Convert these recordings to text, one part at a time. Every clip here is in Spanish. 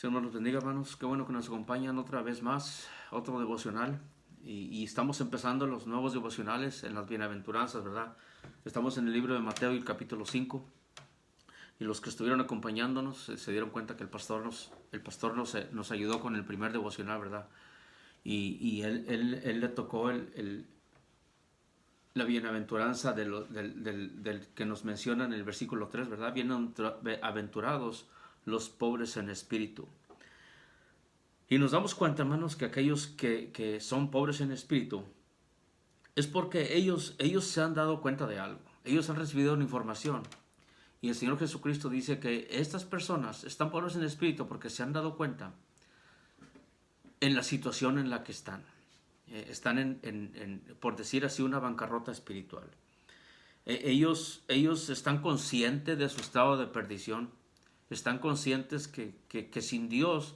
Señor nos los bendiga, hermanos. Qué bueno que nos acompañan otra vez más, otro devocional. Y estamos empezando los nuevos devocionales en las bienaventuranzas, ¿verdad? Estamos en el libro de Mateo y el capítulo 5. Y los que estuvieron acompañándonos se dieron cuenta que el pastor nos ayudó con el primer devocional, ¿verdad? Y él le tocó la bienaventuranza del que nos menciona en el versículo 3, ¿verdad? Bienaventurados los pobres en espíritu. Y nos damos cuenta, hermanos, que aquellos que son pobres en espíritu es porque ellos se han dado cuenta de algo. Ellos han recibido una información. Y el Señor Jesucristo dice que estas personas están pobres en espíritu porque se han dado cuenta en la situación en la que están. Están por decir así, una bancarrota espiritual. Ellos están conscientes de su estado de perdición. Están conscientes que sin Dios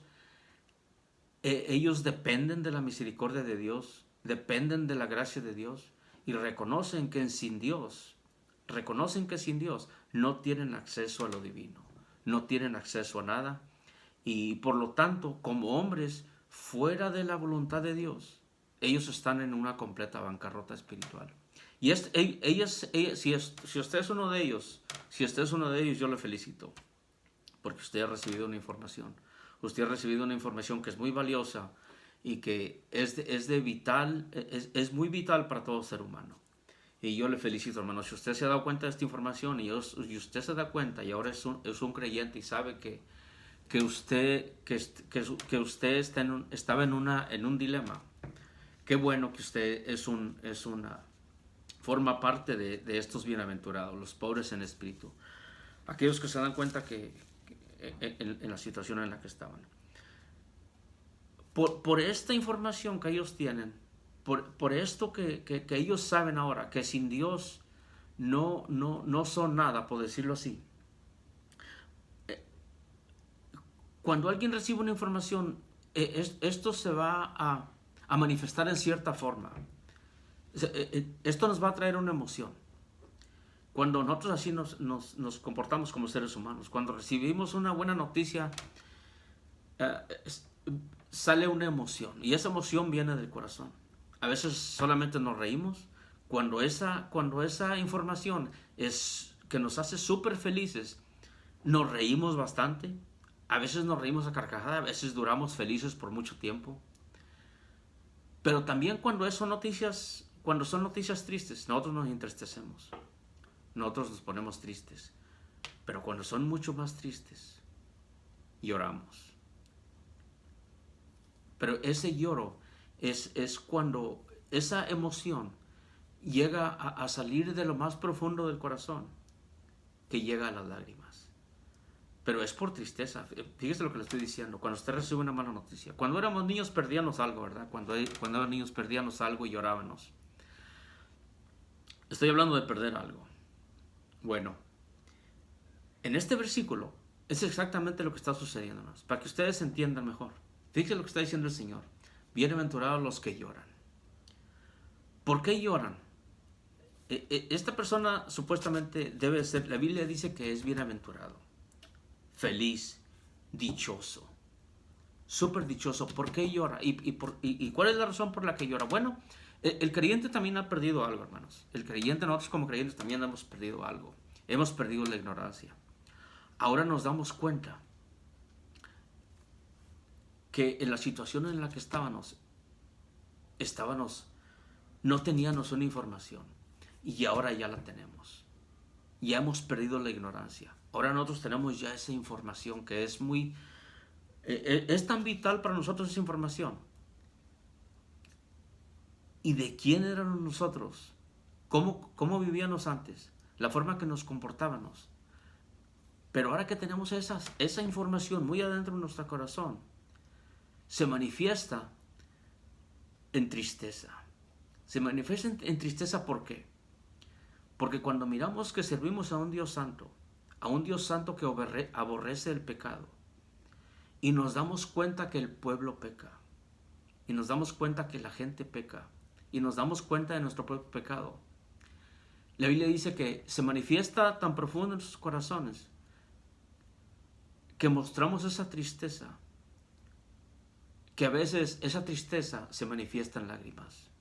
ellos dependen de la misericordia de Dios, dependen de la gracia de Dios y reconocen que sin Dios no tienen acceso a lo divino, no tienen acceso a nada y por lo tanto, como hombres fuera de la voluntad de Dios, ellos están en una completa bancarrota espiritual. Y si usted es uno de ellos, yo le felicito, porque usted ha recibido una información. Usted ha recibido una información que es muy valiosa y que es muy vital para todo ser humano. Y yo le felicito, hermano. Si usted se ha dado cuenta de esta información y usted se da cuenta y ahora es un creyente y sabe que usted estaba en un dilema, qué bueno que usted forma parte de estos bienaventurados, los pobres en espíritu. Aquellos que se dan cuenta en la situación en la que estaban. Por esta información que ellos tienen, por esto que ellos saben ahora, que sin Dios no son nada, por decirlo así. Cuando alguien recibe una información, esto se va a manifestar en cierta forma. Esto nos va a traer una emoción. Cuando nosotros así nos comportamos como seres humanos, cuando recibimos una buena noticia, sale una emoción y esa emoción viene del corazón. A veces solamente nos reímos cuando esa información es que nos hace súper felices. Nos reímos bastante, a veces nos reímos a carcajada, a veces duramos felices por mucho tiempo. Pero también cuando son noticias tristes, nosotros nos entristecemos. Nosotros nos ponemos tristes. Pero cuando son mucho más tristes, lloramos. Pero ese lloro es cuando esa emoción llega a salir de lo más profundo del corazón, que llega a las lágrimas. Pero es por tristeza. Fíjese lo que le estoy diciendo. Cuando usted recibe una mala noticia. Cuando éramos niños perdíamos algo, ¿verdad? Cuando éramos niños perdíamos algo y llorábamos. Estoy hablando de perder algo. Bueno, en este versículo es exactamente lo que está sucediendo, para que ustedes entiendan mejor. Fíjense lo que está diciendo el Señor. Bienaventurados los que lloran. ¿Por qué lloran? Esta persona supuestamente debe ser, la Biblia dice que es bienaventurado, feliz, dichoso, súper dichoso. ¿Por qué llora? ¿Y cuál es la razón por la que llora? Bueno, el creyente también ha perdido algo, hermanos. El creyente, nosotros como creyentes también hemos perdido algo. Hemos perdido la ignorancia. Ahora nos damos cuenta que en la situación en la que estábamos, no teníamos una información y ahora ya la tenemos. Ya hemos perdido la ignorancia. Ahora nosotros tenemos ya esa información que es tan vital para nosotros esa información. ¿Y de quién éramos nosotros? ¿Cómo vivíamos antes? La forma que nos comportábamos. Pero ahora que tenemos esa información muy adentro de nuestro corazón, se manifiesta en tristeza. Se manifiesta en tristeza, ¿por qué? Porque cuando miramos que servimos a un Dios santo que aborrece el pecado, y nos damos cuenta que el pueblo peca, y nos damos cuenta que la gente peca, y nos damos cuenta de nuestro propio pecado, la Biblia dice que se manifiesta tan profundo en nuestros corazones que mostramos esa tristeza que a veces esa tristeza se manifiesta en lágrimas.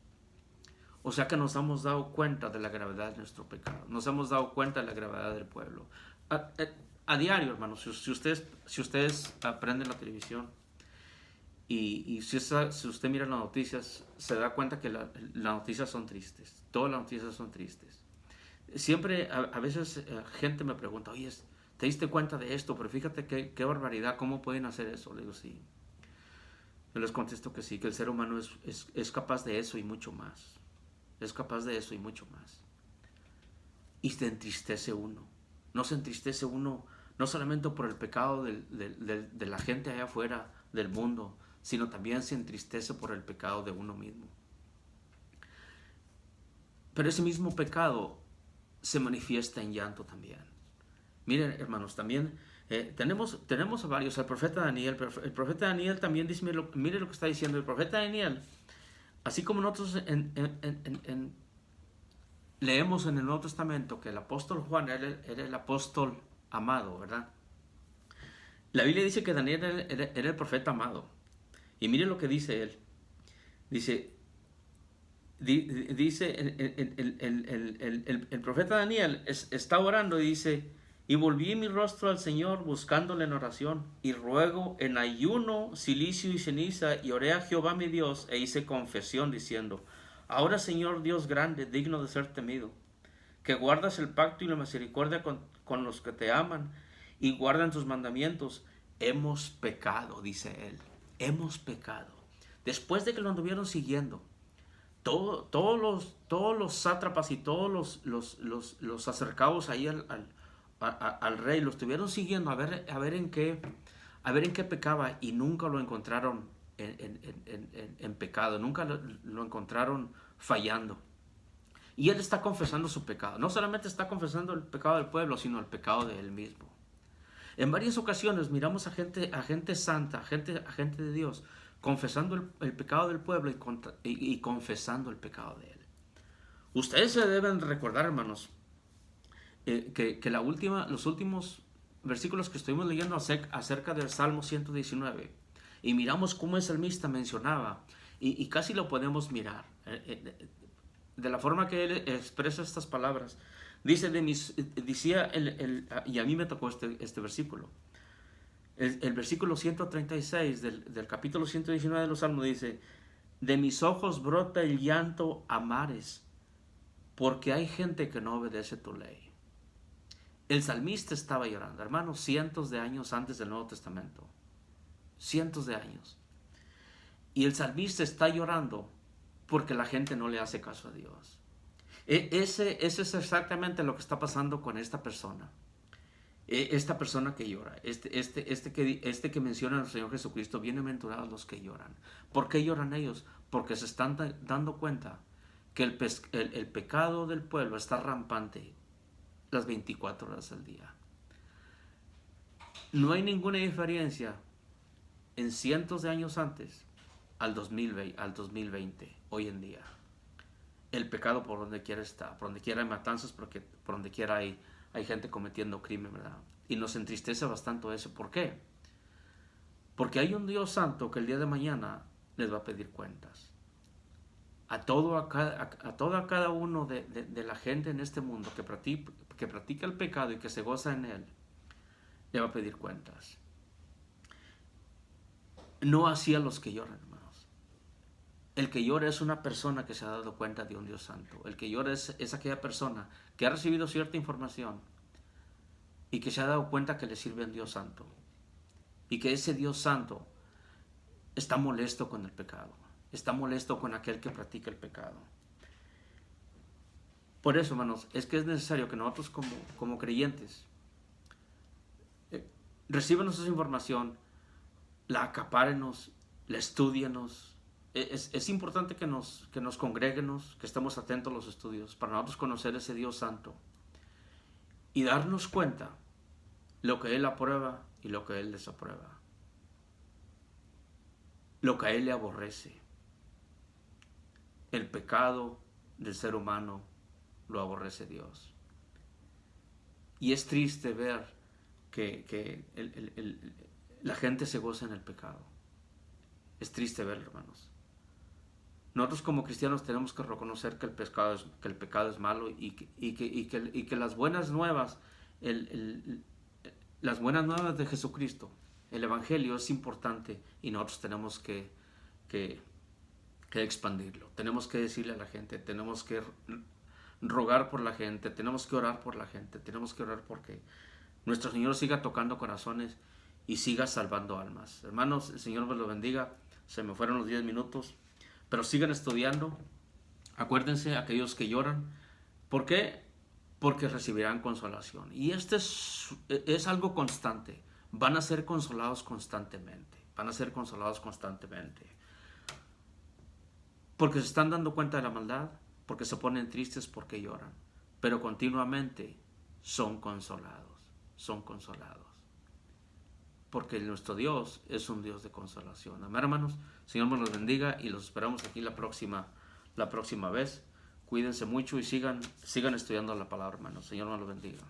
O sea que nos hemos dado cuenta de la gravedad de nuestro pecado. Nos hemos dado cuenta de la gravedad del pueblo. A diario, hermanos, si ustedes aprenden la televisión y si usted mira las noticias, se da cuenta que las noticias son tristes. Todas las noticias son tristes. Siempre, a veces, gente me pregunta, oye, ¿te diste cuenta de esto? Pero fíjate qué barbaridad, ¿cómo pueden hacer eso? Le digo, sí. Yo les contesto que sí, que el ser humano es capaz de eso y mucho más. Es capaz de eso y mucho más. Y se entristece uno. No se entristece uno no solamente por el pecado de la gente allá afuera del mundo, sino también se entristece por el pecado de uno mismo. Pero ese mismo pecado se manifiesta en llanto también. Miren, hermanos, también tenemos a varios. El profeta Daniel. El profeta Daniel también dice, mire lo que está diciendo el profeta Daniel. Así como nosotros leemos en el Nuevo Testamento que el apóstol Juan era el apóstol amado, ¿verdad? La Biblia dice que Daniel era el profeta amado. Y mire lo que dice él. Dice el profeta Daniel está orando y dice, y volví mi rostro al Señor buscándole en oración, y ruego en ayuno, cilicio y ceniza, y oré a Jehová mi Dios, e hice confesión diciendo, ahora Señor Dios grande, digno de ser temido, que guardas el pacto y la misericordia con los que te aman, y guardan tus mandamientos, hemos pecado, dice él, hemos pecado. Después de que lo anduvieron siguiendo, todos los sátrapas y todos los acercados ahí al rey lo estuvieron siguiendo a ver en qué pecaba, y nunca lo encontraron en pecado, nunca lo encontraron fallando. Y él está confesando su pecado. No solamente está confesando el pecado del pueblo, sino el pecado de él mismo. En varias ocasiones miramos a gente santa, a gente de Dios, confesando el pecado del pueblo y confesando el pecado de él. Ustedes se deben recordar, hermanos, que los últimos versículos que estuvimos leyendo acerca del Salmo 119, y miramos cómo el salmista mencionaba, y casi lo podemos mirar, de la forma que él expresa estas palabras. Decía y a mí me tocó este versículo. El versículo 136 del capítulo 119 de los Salmos dice, de mis ojos brota el llanto a mares, porque hay gente que no obedece tu ley. El salmista estaba llorando, hermanos, cientos de años antes del Nuevo Testamento. Cientos de años. Y el salmista está llorando porque la gente no le hace caso a Dios. Ese es exactamente lo que está pasando con esta persona. Esta persona que llora, este que menciona al Señor Jesucristo, bienaventurados los que lloran. ¿Por qué lloran ellos? Porque se están dando cuenta que el pecado del pueblo está rampante las 24 horas del día. No hay ninguna diferencia en cientos de años antes al 2020, hoy en día. El pecado por donde quiera está, por donde quiera hay matanzas, porque por donde quiera hay gente cometiendo crimen, ¿verdad? Y nos entristece bastante eso. ¿Por qué? Porque hay un Dios santo que el día de mañana les va a pedir cuentas. A cada uno de la gente en este mundo que practica el pecado y que se goza en él, le va a pedir cuentas. No así a los que lloran, hermanos. El que llora es una persona que se ha dado cuenta de un Dios santo. El que llora es aquella persona que ha recibido cierta información y que se ha dado cuenta que le sirve a un Dios santo. Y que ese Dios santo está molesto con el pecado. Está molesto con aquel que practica el pecado. Por eso, hermanos, es que es necesario que nosotros como creyentes recíbanos esa información, la acapárenos, la estudianos. Es importante que nos congreguemos, que estemos atentos a los estudios, para nosotros conocer ese Dios santo y darnos cuenta lo que Él aprueba y lo que Él desaprueba, lo que a Él le aborrece. El pecado del ser humano lo aborrece Dios. Y es triste ver que la gente se goza en el pecado. Es triste verlo, hermanos. Nosotros como cristianos tenemos que reconocer que el pecado es malo y que las buenas nuevas, las buenas nuevas de Jesucristo, el Evangelio es importante y nosotros tenemos que expandirlo. Tenemos que decirle a la gente, tenemos que rogar por la gente, tenemos que orar por la gente, tenemos que orar porque nuestro Señor siga tocando corazones y siga salvando almas. Hermanos, el Señor me los bendiga. Se me fueron los 10 minutos. Pero sigan estudiando. Acuérdense, aquellos que lloran. ¿Por qué? Porque recibirán consolación. Y este es algo constante. Van a ser consolados constantemente. Van a ser consolados constantemente. Porque se están dando cuenta de la maldad. Porque se ponen tristes, porque lloran. Pero continuamente son consolados. Son consolados. Porque nuestro Dios es un Dios de consolación. Amén, hermanos. Señor nos los bendiga y los esperamos aquí la próxima vez. Cuídense mucho y sigan estudiando la palabra, hermanos. Señor nos los bendiga.